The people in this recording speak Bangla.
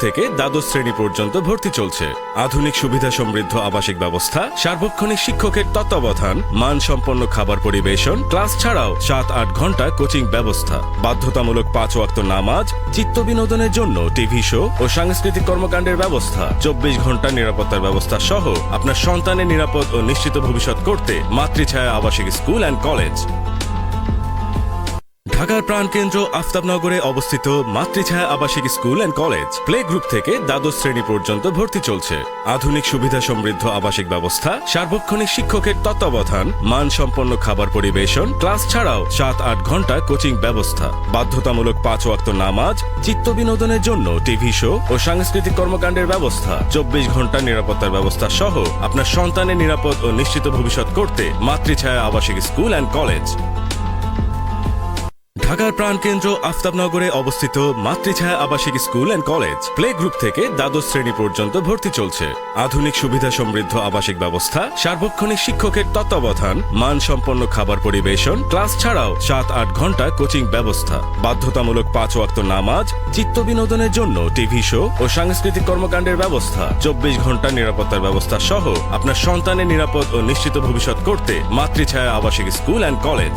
থেকে দ্বাদশ শ্রেণী পর্যন্ত ভর্তি চলছে। আধুনিক সুবিধা সমৃদ্ধ আবাসিক ব্যবস্থা, সার্বক্ষণিক শিক্ষকের তত্ত্বাবধান, মানসম্পন্ন খাবার পরিবেশন, ক্লাস ছাড়াও 7-8 ঘন্টা কোচিং ব্যবস্থা, বাধ্যতামূলক 5 ওয়াক্ত নামাজ, চিত্ত বিনোদনের জন্য টিভি শো ও সাংস্কৃতিক কর্মকাণ্ডের ব্যবস্থা, 24 ঘন্টা নিরাপত্তার ব্যবস্থা সহ আপনার সন্তানের নিরাপদ ও নিশ্চিত ভবিষ্যৎ করতে মাতৃছায়া আবাসিক স্কুল অ্যান্ড কলেজ। ঢাকার প্রাণকেন্দ্র আফতাবনগরে অবস্থিত মাতৃছায়া আবাসিক school and college play group থেকে দ্বাদশ শ্রেণী পর্যন্ত ভর্তি চলছে। আধুনিক সুবিধা সমৃদ্ধ আবাসিক ব্যবস্থা, সার্বক্ষণিক শিক্ষকের তত্ত্বাবধান, মানসম্পন্ন খাবার পরিবেশন, ক্লাস ছাড়াও 7-8 ঘন্টা কোচিং ব্যবস্থা, বাধ্যতামূলক 5 ওয়াক্ত নামাজ, চিত্ত বিনোদনের জন্য টিভি শো ও সাংস্কৃতিক কর্মকাণ্ডের ব্যবস্থা, 24 ঘন্টা নিরাপত্তার ব্যবস্থা সহ আপনার সন্তানের নিরাপদ ও নিশ্চিত ভবিষ্যৎ করতে মাতৃছায়া আবাসিক স্কুল অ্যান্ড কলেজ। ঢাকার প্রাণকেন্দ্র আফতাবনগরে অবস্থিত মাতৃছায়া আবাসিক school and college play group থেকে দ্বাদশ শ্রেণী পর্যন্ত ভর্তি চলছে। আধুনিক সুবিধা সমৃদ্ধ আবাসিক ব্যবস্থা, সার্বক্ষণিক শিক্ষকের তত্ত্বাবধান, মানসম্পন্ন খাবার পরিবেশন, ক্লাস ছাড়াও 7-8 ঘন্টা কোচিং ব্যবস্থা, বাধ্যতামূলক 5 ওয়াক্ত নামাজ, চিত্ত বিনোদনের জন্য টিভি শো ও সাংস্কৃতিক কর্মকাণ্ডের ব্যবস্থা, 24 ঘন্টা নিরাপত্তার ব্যবস্থা সহ আপনার সন্তানের নিরাপদ ও নিশ্চিত ভবিষ্যৎ করতে মাতৃছায়া আবাসিক স্কুল অ্যান্ড কলেজ।